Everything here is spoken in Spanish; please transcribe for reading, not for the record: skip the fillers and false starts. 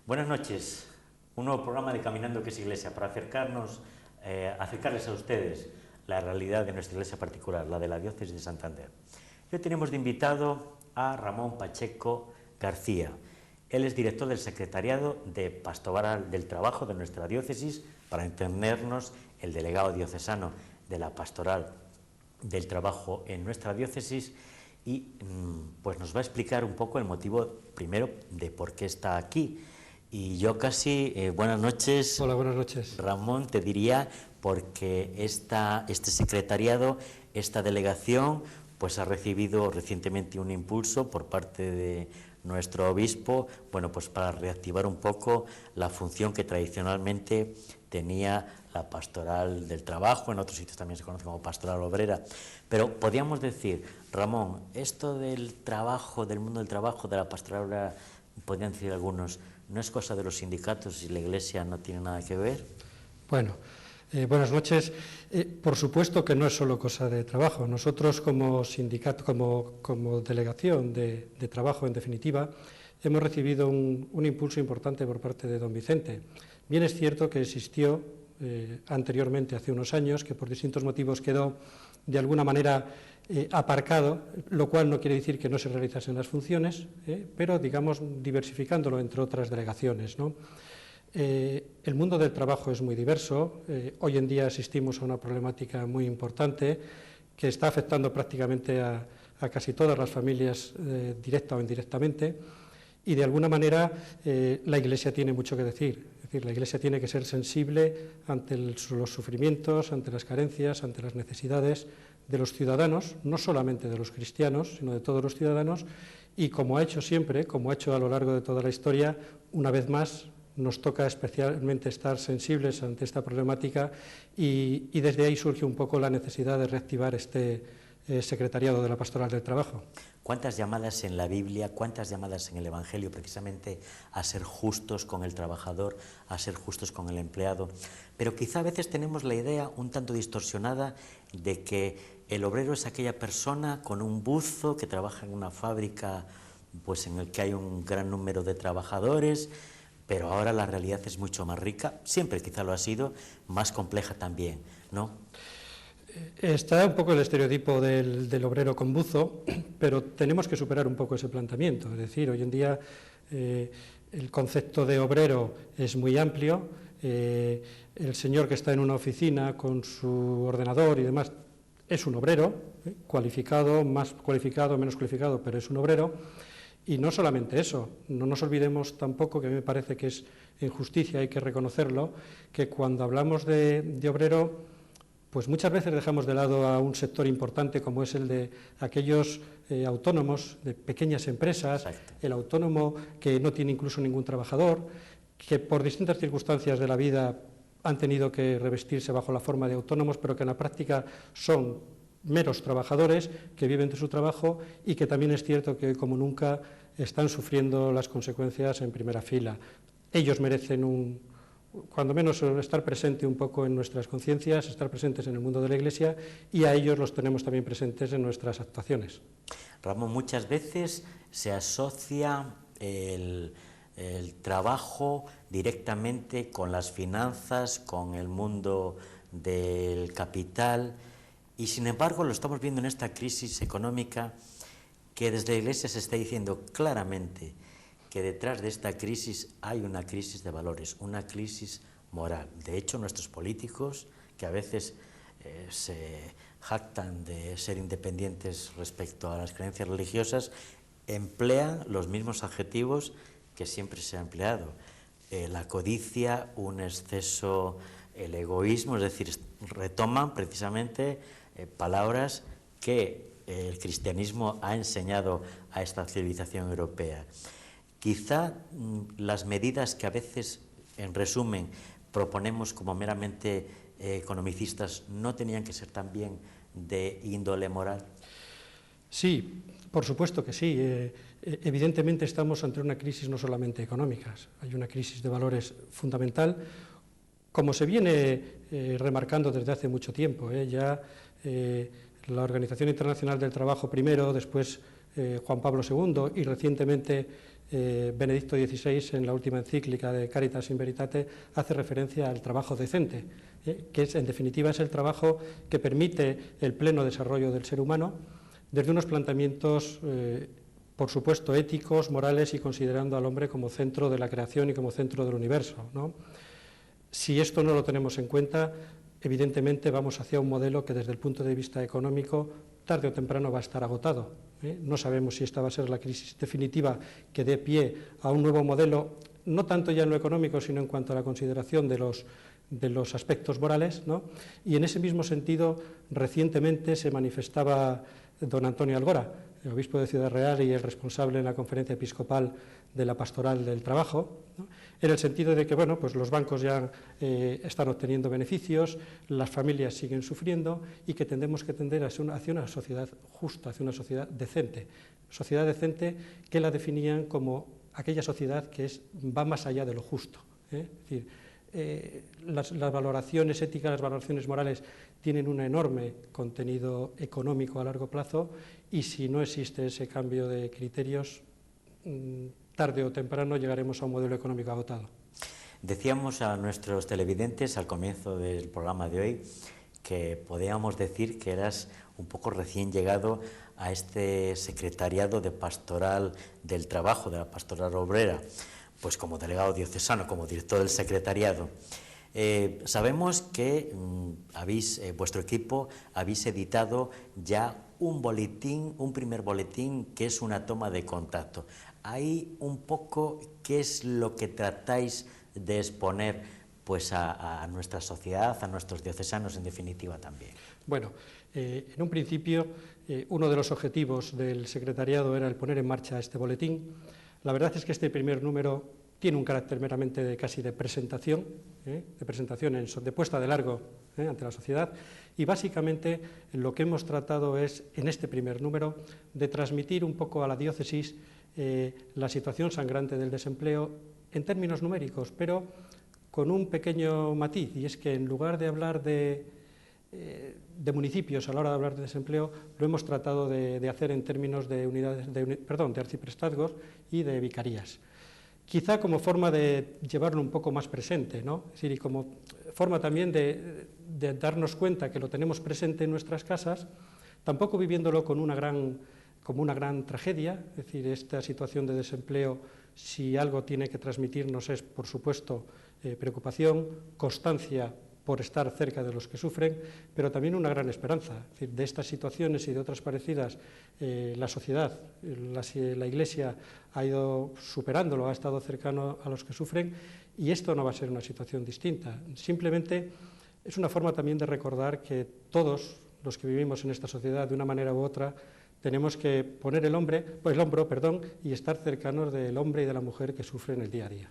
Buenas noches, un nuevo programa de Caminando que es Iglesia, para acercarles a ustedes la realidad de nuestra iglesia particular, la de la Diócesis de Santander. Hoy tenemos de invitado a Ramón Pacheco García. Él es director del Secretariado de Pastoral del Trabajo de nuestra diócesis, para entendernos, el delegado diocesano de la Pastoral del Trabajo en nuestra diócesis, y pues nos va a explicar un poco el motivo, primero, de por qué está aquí. Y yo casi, buenas noches. Hola, buenas noches. Ramón, te diría, porque este secretariado, esta delegación, pues ha recibido recientemente un impulso por parte de nuestro obispo, bueno, pues para reactivar un poco la función que tradicionalmente tenía la pastoral del trabajo, en otros sitios también se conoce como pastoral obrera. Pero podríamos decir, Ramón, esto del trabajo, del mundo del trabajo, de la pastoral obrera, podrían decir algunos, ¿no es cosa de los sindicatos y la Iglesia no tiene nada que ver? Bueno, buenas noches. Por supuesto que no es solo cosa de trabajo. Nosotros como sindicato, como delegación de trabajo, en definitiva, hemos recibido un impulso importante por parte de don Vicente. Bien es cierto que existió anteriormente, hace unos años, que por distintos motivos quedó de alguna manera aparcado, lo cual no quiere decir que no se realizasen las funciones, pero digamos diversificándolo entre otras delegaciones, ¿no? El mundo del trabajo es muy diverso. Hoy en día asistimos a una problemática muy importante que está afectando prácticamente a casi todas las familias, directa o indirectamente, y de alguna manera la Iglesia tiene mucho que decir. Es decir, la Iglesia tiene que ser sensible ante los sufrimientos, ante las carencias, ante las necesidades de los ciudadanos, no solamente de los cristianos, sino de todos los ciudadanos, y como ha hecho siempre, como ha hecho a lo largo de toda la historia, una vez más nos toca especialmente estar sensibles ante esta problemática, y desde ahí surge un poco la necesidad de reactivar este secretariado de la Pastoral del Trabajo. ¿Cuántas llamadas en la Biblia, cuántas llamadas en el Evangelio precisamente a ser justos con el trabajador, a ser justos con el empleado? Pero quizá a veces tenemos la idea un tanto distorsionada de que el obrero es aquella persona con un buzo que trabaja en una fábrica, pues en el que hay un gran número de trabajadores, pero ahora la realidad es mucho más rica, siempre quizá lo ha sido, más compleja también, ¿no? Está un poco el estereotipo del obrero con buzo, pero tenemos que superar un poco ese planteamiento. Es decir, hoy en día el concepto de obrero es muy amplio. El señor que está en una oficina con su ordenador y demás es un obrero, cualificado, más cualificado, menos cualificado, pero es un obrero. Y no solamente eso, no nos olvidemos tampoco, que a mí me parece que es injusticia, hay que reconocerlo, que cuando hablamos de obrero, pues muchas veces dejamos de lado a un sector importante como es el de aquellos autónomos de pequeñas empresas. Exacto. El autónomo que no tiene incluso ningún trabajador, que por distintas circunstancias de la vida han tenido que revestirse bajo la forma de autónomos, pero que en la práctica son meros trabajadores que viven de su trabajo, y que también es cierto que hoy como nunca están sufriendo las consecuencias en primera fila. Ellos merecen cuando menos estar presente un poco en nuestras conciencias, estar presentes en el mundo de la Iglesia, y a ellos los tenemos también presentes en nuestras actuaciones. Ramón, muchas veces se asocia el trabajo directamente con las finanzas, con el mundo del capital, y sin embargo lo estamos viendo en esta crisis económica, que desde la Iglesia se está diciendo claramente que detrás de esta crisis hay una crisis de valores, una crisis moral. De hecho, nuestros políticos, que a veces se jactan de ser independientes respecto a las creencias religiosas, emplean los mismos adjetivos que siempre se ha empleado. La codicia, un exceso, el egoísmo, es decir, retoman precisamente palabras que el cristianismo ha enseñado a esta civilización europea. Quizá las medidas que a veces, en resumen, proponemos como meramente economicistas no tenían que ser también de índole moral. Sí, por supuesto que sí. Evidentemente estamos ante una crisis no solamente económica, hay una crisis de valores fundamental, como se viene remarcando desde hace mucho tiempo. Ya la Organización Internacional del Trabajo primero, después Juan Pablo II y recientemente Benedicto XVI, en la última encíclica de Caritas in Veritate, hace referencia al trabajo decente, que en definitiva es el trabajo que permite el pleno desarrollo del ser humano desde unos planteamientos, por supuesto, éticos, morales y considerando al hombre como centro de la creación y como centro del universo, ¿no? Si esto no lo tenemos en cuenta, evidentemente vamos hacia un modelo que desde el punto de vista económico tarde o temprano va a estar agotado. No sabemos si esta va a ser la crisis definitiva que dé pie a un nuevo modelo, no tanto ya en lo económico, sino en cuanto a la consideración de los aspectos morales, ¿no? Y en ese mismo sentido, recientemente se manifestaba don Antonio Algora, el obispo de Ciudad Real y el responsable en la conferencia episcopal de la pastoral del trabajo, ¿no? En el sentido de que, bueno, pues los bancos ya están obteniendo beneficios, las familias siguen sufriendo y que tendremos que tender hacia una sociedad justa, hacia una sociedad decente que la definían como aquella sociedad que va más allá de lo justo, Es decir, las valoraciones éticas, las valoraciones morales tienen un enorme contenido económico a largo plazo y si no existe ese cambio de criterios, tarde o temprano llegaremos a un modelo económico agotado. Decíamos a nuestros televidentes al comienzo del programa de hoy que podíamos decir que eras un poco recién llegado a este secretariado de pastoral del trabajo, de la pastoral obrera, pues como delegado diocesano, como director del secretariado. Sabemos que vuestro equipo habéis editado ya un boletín, un primer boletín que es una toma de contacto. Ahí un poco, ¿qué es lo que tratáis de exponer pues a nuestra sociedad, a nuestros diocesanos en definitiva también? Bueno, en un principio uno de los objetivos del secretariado era el poner en marcha este boletín. La verdad es que este primer número tiene un carácter meramente casi de presentación, de puesta de largo ante la sociedad, y básicamente lo que hemos tratado es, en este primer número, de transmitir un poco a la diócesis la situación sangrante del desempleo en términos numéricos, pero con un pequeño matiz, y es que en lugar de hablar de municipios a la hora de hablar de desempleo, lo hemos tratado de hacer en términos de de arciprestazgos y de vicarías. Quizá como forma de llevarlo un poco más presente, ¿no? Es decir, y como forma también de darnos cuenta que lo tenemos presente en nuestras casas, tampoco viviéndolo como una gran tragedia. Es decir, esta situación de desempleo, si algo tiene que transmitirnos es, por supuesto, preocupación, constancia por estar cerca de los que sufren, pero también una gran esperanza. Es decir, de estas situaciones y de otras parecidas, la sociedad, la Iglesia ha ido superándolo, ha estado cercano a los que sufren, y esto no va a ser una situación distinta. Simplemente es una forma también de recordar que todos los que vivimos en esta sociedad, de una manera u otra, tenemos que poner el hombro y estar cercanos del hombre y de la mujer que sufren el día a día.